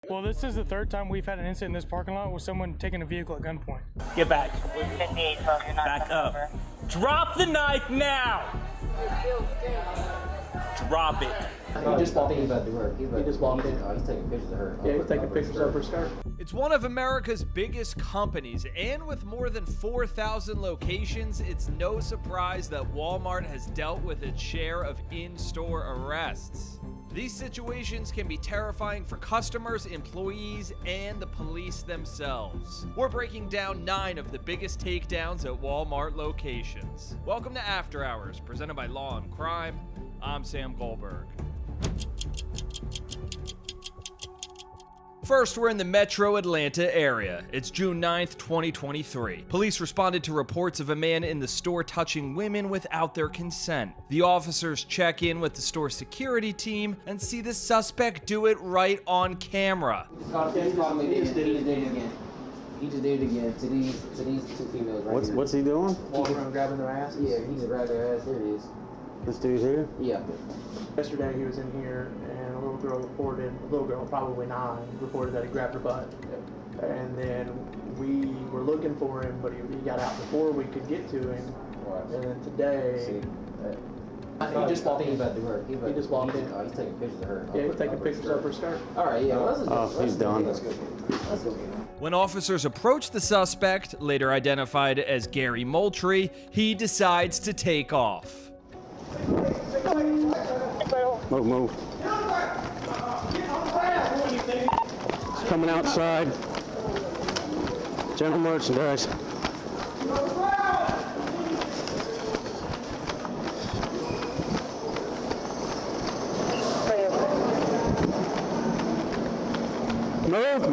Well, this is the third time we've had an incident in this parking lot with someone taking a vehicle at gunpoint. Get back. Back up. Drop the knife now! Drop it. He just walked in. He's about to do her. He just walked in. He's taking pictures of her. Yeah, he's taking pictures of her skirt. It's one of America's biggest companies, and with more than 4,000 locations, it's no surprise that Walmart has dealt with its share of in-store arrests. These situations can be terrifying for customers, employees, and the police themselves. We're breaking down 9 of the biggest takedowns at Walmart locations. Welcome to After Hours, presented by Law and Crime. I'm Sam Goldberg. First, we're in the metro Atlanta area. It's June 9th, 2023. Police responded to reports of a man in the store touching women without their consent. The officers check in with the store security team and see the suspect do it right on camera. He just did it again to these 2 females right here. What's he doing? Walking around grabbing their asses. Yeah, he just grabbed their ass. There it is. This dude's here? Yeah. Yesterday he was in here and a little girl reported, probably 9, reported that he grabbed her butt. And then we were looking for him, but he got out before we could get to him. Right. And then today... He just walked in. He's about to do her. He just walked in. He's taking pictures of her. Yeah, he's taking pictures of her skirt. All right, yeah. He's done. Let's go. When officers approach the suspect, later identified as Gary Moultrie, he decides to take off. Move. It's coming outside. General merchandise. Move.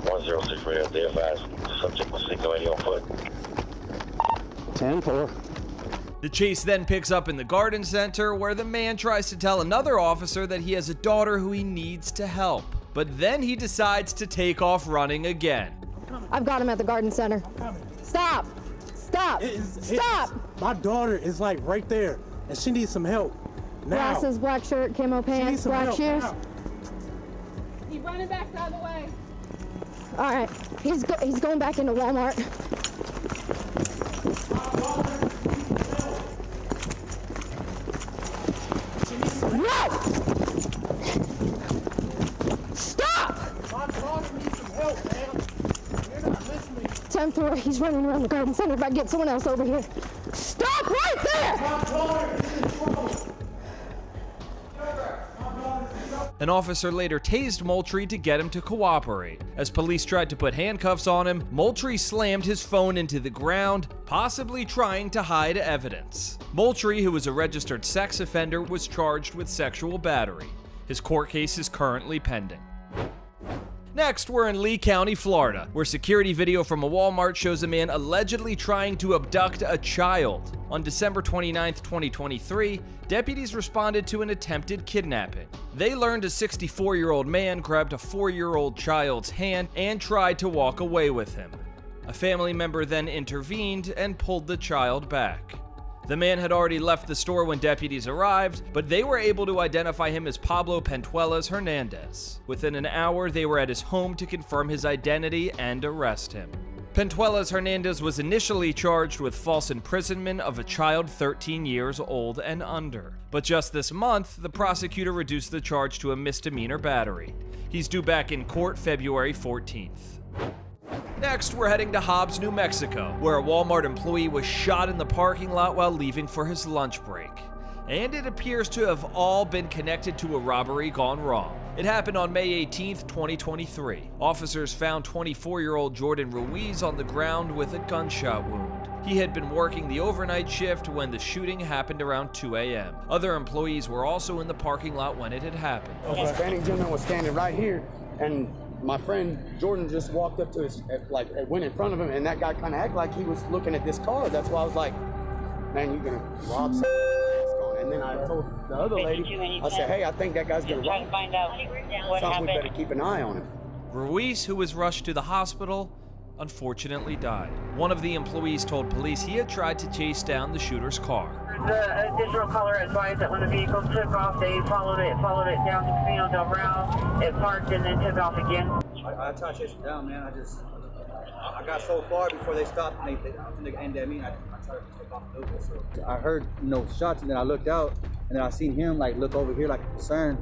106 radio, they advised the subject was seen going on foot. 10-4. The chase then picks up in the garden center, where the man tries to tell another officer that he has a daughter who he needs to help. But then he decides to take off running again. I've got him at the garden center. Stop! Stop! Stop! My daughter is like right there, and she needs some help. Now. Glasses, black shirt, camo pants, black shoes. He's running back the other way. All right, he's going back into Walmart. No! Stop! My daughter needs some help, man. You're not listening. 10-4, he's running around the garden center. If I get someone else over here. Stop right there! My daughter is in trouble. An officer later tased Moultrie to get him to cooperate. As police tried to put handcuffs on him, Moultrie slammed his phone into the ground, possibly trying to hide evidence. Moultrie, who was a registered sex offender, was charged with sexual battery. His court case is currently pending. Next, we're in Lee County, Florida, where security video from a Walmart shows a man allegedly trying to abduct a child. On December 29, 2023, deputies responded to an attempted kidnapping. They learned a 64-year-old man grabbed a 4-year-old child's hand and tried to walk away with him. A family member then intervened and pulled the child back. The man had already left the store when deputies arrived, but they were able to identify him as Pablo Pentuelas Hernandez. Within an hour, they were at his home to confirm his identity and arrest him. Pentuelas Hernandez was initially charged with false imprisonment of a child 13 years old and under. But just this month, the prosecutor reduced the charge to a misdemeanor battery. He's due back in court February 14th. Next, we're heading to Hobbs, New Mexico, where a Walmart employee was shot in the parking lot while leaving for his lunch break. And it appears to have all been connected to a robbery gone wrong. It happened on May 18th, 2023. Officers found 24-year-old Jordan Ruiz on the ground with a gunshot wound. He had been working the overnight shift when the shooting happened around 2 a.m. Other employees were also in the parking lot when it had happened. A Hispanic gentleman was standing right here, and my friend Jordan just walked up to his, went in front of him, and that guy kind of acted like he was looking at this car. That's why I was like, man, you're gonna rob something. And then I told the other lady, I said, hey, I think that guy's gonna rob something. We better keep an eye on him. Ruiz, who was rushed to the hospital, unfortunately died. One of the employees told police he had tried to chase down the shooter's car. the additional caller advised that when the vehicle took off, they followed it down to Camino del Real. It parked and then took off again. I tried to chase them down, man. I got so far before they stopped and they aimed at me. And I tried to take off the vehicle. So I heard shots, and then I looked out, and then I seen him like look over here like concerned.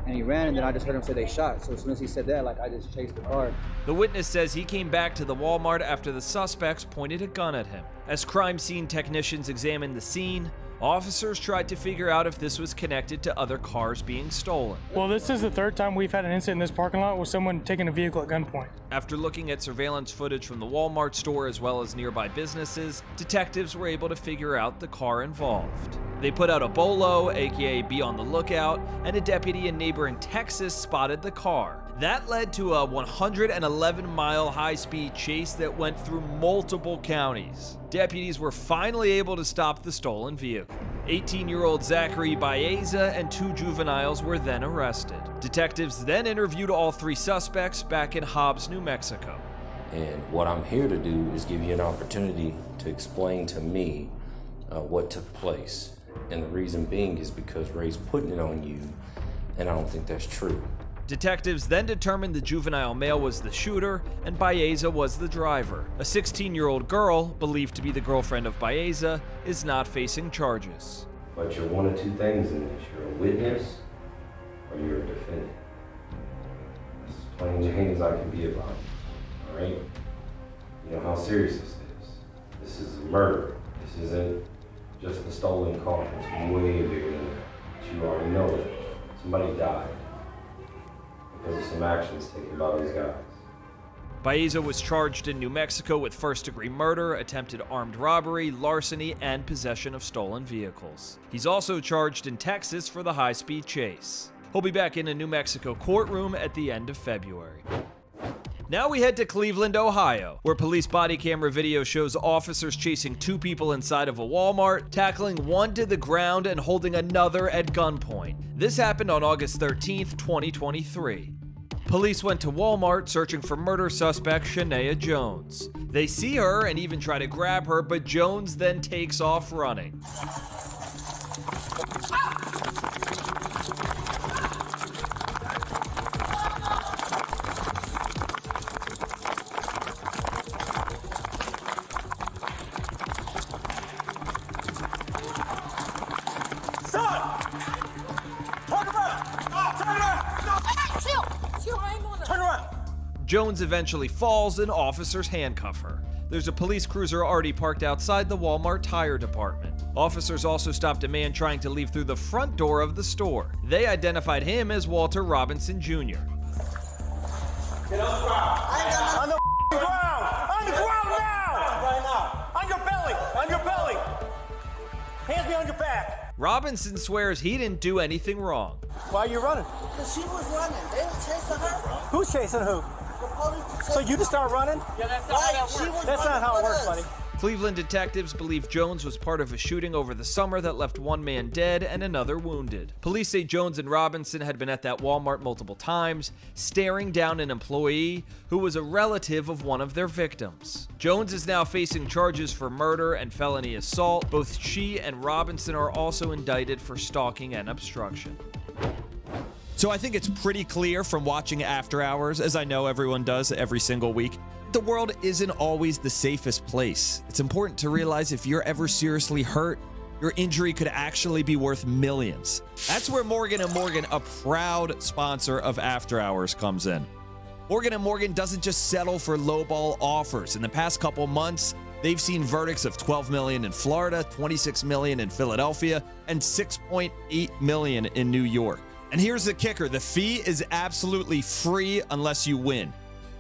And he ran, and then I just heard him say they shot. So as soon as he said that, like, I just chased the car. The witness says he came back to the Walmart after the suspects pointed a gun at him. As crime scene technicians examined the scene, officers tried to figure out if this was connected to other cars being stolen. Well, this is the third time we've had an incident in this parking lot with someone taking a vehicle at gunpoint. After looking at surveillance footage from the Walmart store as well as nearby businesses, detectives were able to figure out the car involved. They put out a bolo, aka be on the lookout, and a deputy in neighboring Texas spotted the car. That led to a 111-mile high-speed chase that went through multiple counties. Deputies were finally able to stop the stolen vehicle. 18-year-old Zachary Baeza and 2 juveniles were then arrested. Detectives then interviewed all 3 suspects back in Hobbs, New Mexico. And what I'm here to do is give you an opportunity to explain to me what took place. And the reason being is because Ray's putting it on you, and I don't think that's true. Detectives then determined the juvenile male was the shooter and Baeza was the driver. A 16-year-old girl, believed to be the girlfriend of Baeza, is not facing charges. But you're one of 2 things in this. You're a witness or you're a defendant. That's as plain Jane as I can be about it, all right? You know how serious this is. This is a murder. This isn't just a stolen car. It's way bigger than that. But you already know it. Somebody died because of some actions taken by these guys. Baeza was charged in New Mexico with first-degree murder, attempted armed robbery, larceny, and possession of stolen vehicles. He's also charged in Texas for the high-speed chase. He'll be back in a New Mexico courtroom at the end of February. Now we head to Cleveland, Ohio, where police body camera video shows officers chasing 2 people inside of a Walmart, tackling one to the ground and holding another at gunpoint. This happened on August 13th, 2023. Police went to Walmart searching for murder suspect Shania Jones. They see her and even try to grab her, but Jones then takes off running. Jones eventually falls and officers handcuff her. There's a police cruiser already parked outside the Walmart tire department. Officers also stopped a man trying to leave through the front door of the store. They identified him as Walter Robinson Jr. Get on the ground. On the ground. On the ground now. Right now. On your belly. On your belly. Hands me on your back. Robinson swears he didn't do anything wrong. Why are you running? Because she was running. They were chasing her. Who's chasing who? So you just start running? Yeah, that's not how it works. That's not how it works, buddy. Cleveland detectives believe Jones was part of a shooting over the summer that left 1 man dead and another wounded. Police say Jones and Robinson had been at that Walmart multiple times, staring down an employee who was a relative of one of their victims. Jones is now facing charges for murder and felony assault. Both she and Robinson are also indicted for stalking and obstruction. So I think it's pretty clear from watching After Hours, as I know everyone does every single week, the world isn't always the safest place. It's important to realize if you're ever seriously hurt, your injury could actually be worth millions. That's where Morgan & Morgan, a proud sponsor of After Hours, comes in. Morgan & Morgan doesn't just settle for lowball offers. In the past couple months, they've seen verdicts of $12 million in Florida, $26 million in Philadelphia, and $6.8 million in New York. And here's the kicker, the fee is absolutely free unless you win.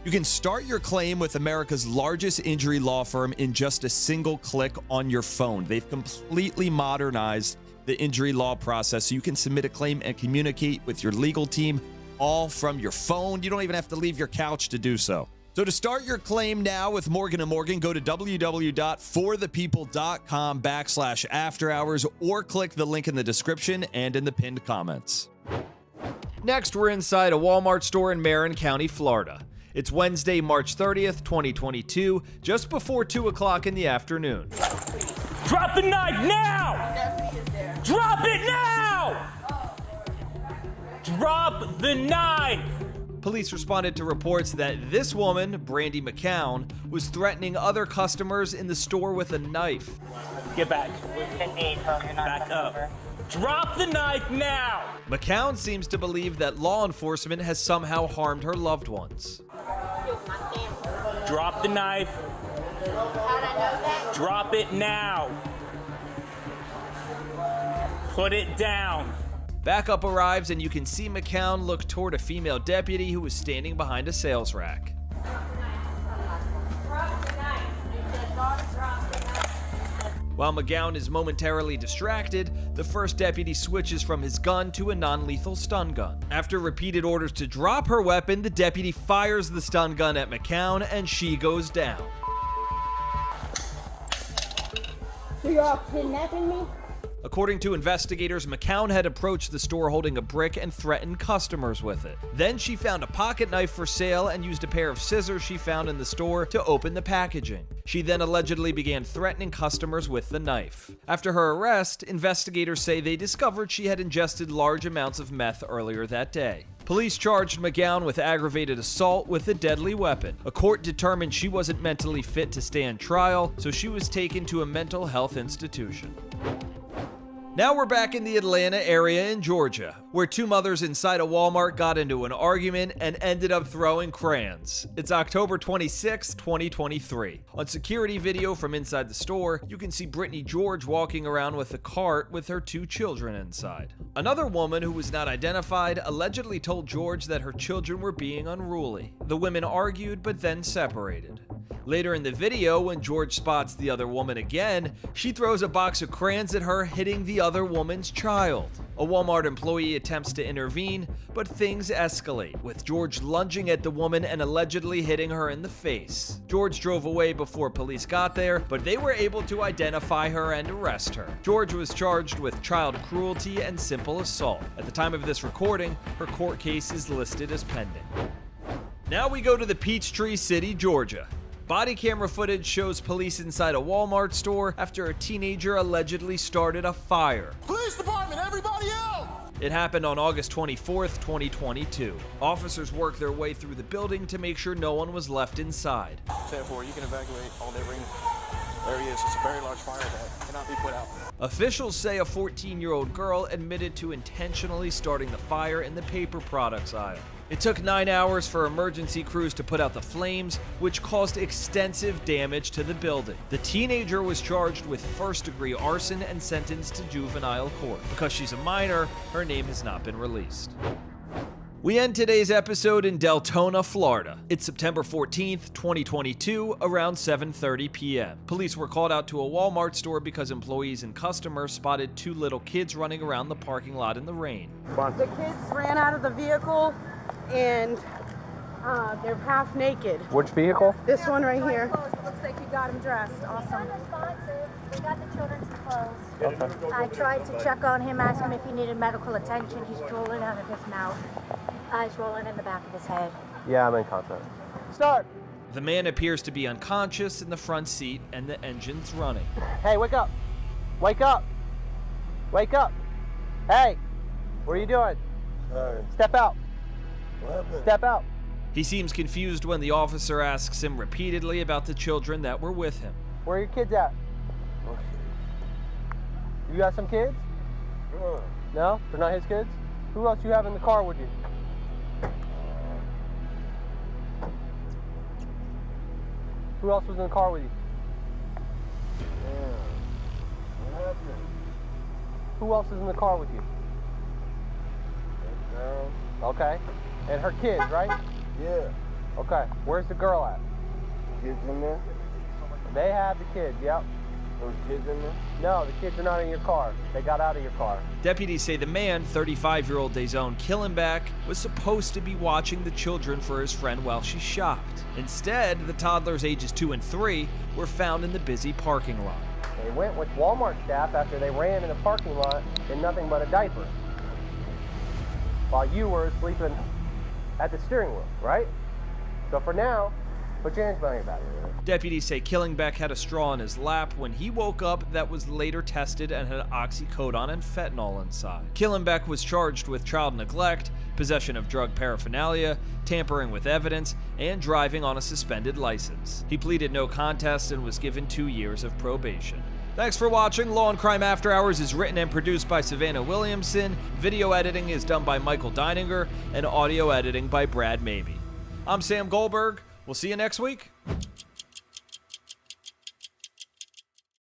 You can start your claim with America's largest injury law firm in just a single click on your phone. They've completely modernized the injury law process so you can submit a claim and communicate with your legal team all from your phone. You don't even have to leave your couch to do so. So to start your claim now with Morgan & Morgan, go to www.forthepeople.com/afterhours or click the link in the description and in the pinned comments. Next, we're inside a Walmart store in Marin County, Florida. It's Wednesday, March 30th, 2022, just before 2 o'clock in the afternoon. Drop the knife now! Drop it now! Drop the knife! Police responded to reports that this woman, Brandy McCown, was threatening other customers in the store with a knife. Get back. Back up. Drop the knife now! McCown seems to believe that law enforcement has somehow harmed her loved ones. Drop the knife. Drop it now. Put it down. Backup arrives and you can see McCown look toward a female deputy who was standing behind a sales rack. While McGowan is momentarily distracted, the first deputy switches from his gun to a non-lethal stun gun. After repeated orders to drop her weapon, the deputy fires the stun gun at McCown and she goes down. So you're all kidnapping me? According to investigators, McCown had approached the store holding a brick and threatened customers with it. Then she found a pocket knife for sale and used a pair of scissors she found in the store to open the packaging. She then allegedly began threatening customers with the knife. After her arrest, investigators say they discovered she had ingested large amounts of meth earlier that day. Police charged McGowan with aggravated assault with a deadly weapon. A court determined she wasn't mentally fit to stand trial, so she was taken to a mental health institution. Now we're back in the Atlanta area in Georgia, where two mothers inside a Walmart got into an argument and ended up throwing crayons. It's October 26, 2023. On security video from inside the store, you can see Brittany George walking around with a cart with her two children inside. Another woman who was not identified allegedly told George that her children were being unruly. The women argued but then separated. Later in the video, when George spots the other woman again, she throws a box of crayons at her, hitting the other woman's child. A Walmart employee attempts to intervene, but things escalate, with George lunging at the woman and allegedly hitting her in the face. George drove away before police got there, but they were able to identify her and arrest her. George was charged with child cruelty and simple assault. At the time of this recording, her court case is listed as pending. Now we go to the Peachtree City, Georgia. Body camera footage shows police inside a Walmart store after a teenager allegedly started a fire. Police department, everybody out! It happened on August 24th, 2022. Officers worked their way through the building to make sure no one was left inside. 10-4, you can evacuate all that ring areas. It's a very large fire that cannot be put out. Officials say a 14-year-old girl admitted to intentionally starting the fire in the paper products aisle. It took 9 hours for emergency crews to put out the flames, which caused extensive damage to the building. The teenager was charged with first-degree arson and sentenced to juvenile court. Because she's a minor, her name has not been released. We end today's episode in Deltona, Florida. It's September 14th, 2022, around 7:30 p.m. Police were called out to a Walmart store because employees and customers spotted two little kids running around the parking lot in the rain. The kids ran out of the vehicle and they're half naked. Which vehicle? This one right here. Looks like you got him dressed. Awesome. We got the children's clothes. Okay. I tried to check on him, ask him if he needed medical attention. He's drooling out of his mouth. Eyes rolling in the back of his head. Yeah, I'm in contact. Start! The man appears to be unconscious in the front seat and the engine's running. Hey, wake up! Wake up! Wake up! Hey! What are you doing? Step out! Step out! He seems confused when the officer asks him repeatedly about the children that were with him. Where are your kids at? You got some kids? No? They're not his kids? Who else you have in the car with you? Who else was in the car with you? What happened? Who else is in the car with you? Girl. Okay. And her kids, right? Yeah. Okay. Where's the girl at? Kids in there? They have the kids, yep. Those kids in there? No, the kids are not in your car. They got out of your car. Deputies say the man, 35-year-old Dazone Killenbeck, was supposed to be watching the children for his friend while she shopped. Instead, the toddlers ages 2 and 3 were found in the busy parking lot. They went with Walmart staff after they ran in the parking lot in nothing but a diaper, while you were sleeping at the steering wheel, right? So for now, Put your hands behind your back. Deputies say Killingbeck had a straw in his lap when he woke up that was later tested and had oxycodone and fentanyl inside. Killingbeck was charged with child neglect, possession of drug paraphernalia, tampering with evidence, and driving on a suspended license. He pleaded no contest and was given 2 years of probation. Thanks for watching. Law and Crime After Hours is written and produced by Savannah Williamson. Video editing is done by Michael Deininger, and audio editing by Brad Mabey. I'm Sam Goldberg. We'll see you next week.